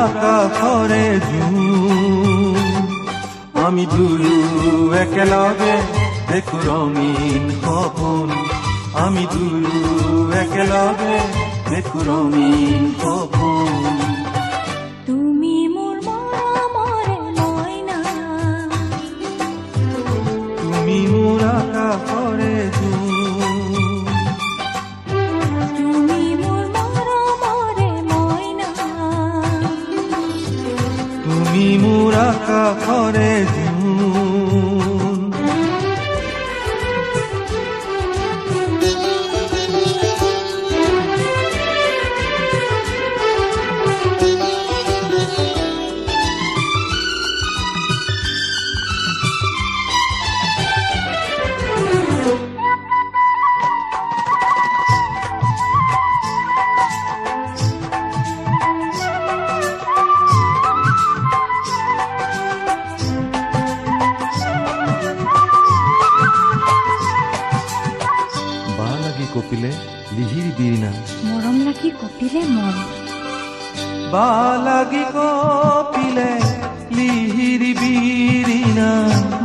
আকাশৰে জোন আমি দুয়ো একেলগে দেখো ৰঙীন সপোন আমি দুয়ো একেলগে দেখো ৰঙীন সপোন তুমি মোৰ মৰমৰে মইনা তুমি মোৰ আকাশৰে জোন তুমি মোৰ মৰমৰে মইনা তুমি মোৰ আকাশৰে জোন কপিলে লিহিৰ বিৰিণা মৰম লাগি কপিলে মন বা লাগি কপিলে লিহিৰ বিৰিণা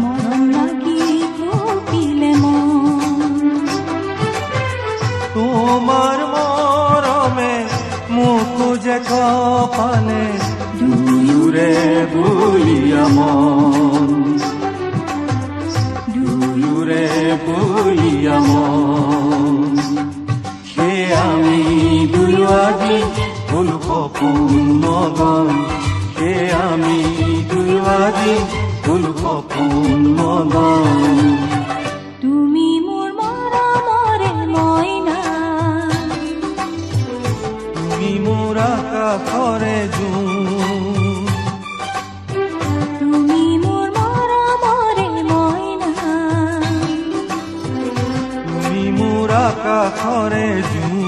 মৰম লাগি কপিলে মন তোমাৰ মৰমে মোক যে কপালে দুয়োৰে বুলিয়া মন দুয়োৰে বুলিয়া মন আমি দুয়ো আজি হলো সপোন মগন সে আমি দুয়ো আজি হলো সপোন মগন তুমি মোৰ মৰমৰে মইনা তুমি মোৰ আকাশৰে জোন তুমি মোৰ মৰমৰে মইনা তুমি মোৰ আকাশৰে জোন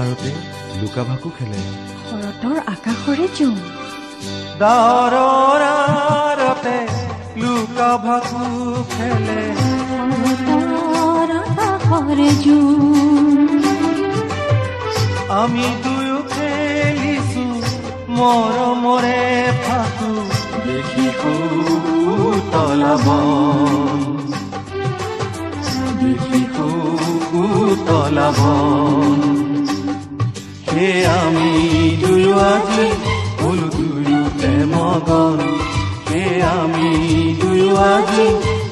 আৰতে লুকা ভাকু খেলে শৰতৰ আকাশৰে জোন ডাৱৰৰ আৰতে লুকা ভাকু খেলে শৰতৰ আকাশৰে জোন আমি দুয়ো খেলিছো মৰমৰে ফাকু দেখিছো তলাবন দেখিছো তলাবন সে আমি দুয়ো আজি হলো দুয়োতে মগন সে আমি দুয়ো আজি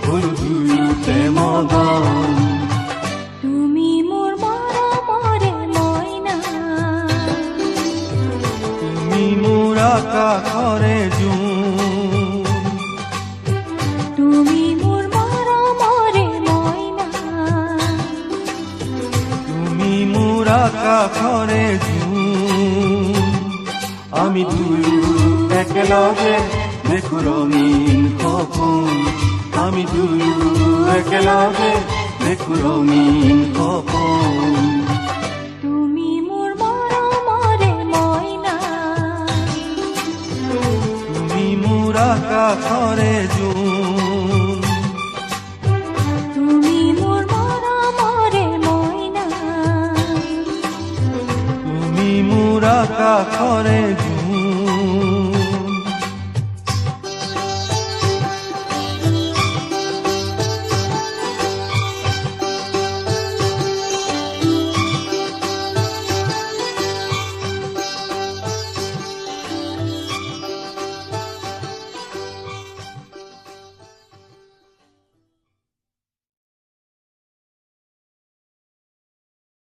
হলো দুয়োতে মগন তুমি মোৰ মৰমৰে মইনা তুমি মোৰ আকাশৰে জোন তুমি মোৰ মৰমৰে মইনা তুমি মোৰ আকাশৰে জোন আমি দুয়ো একেলগে দেখো ৰঙীন সপোন আমি দুয়ো একেলগে দেখো ৰঙীন সপোন তুমি মোৰ মৰমৰে মইনা তুমি মোৰ আকাশৰে জোন তুমি মোৰ মৰমৰে মইনা তুমি মোৰ আকাশৰে জোন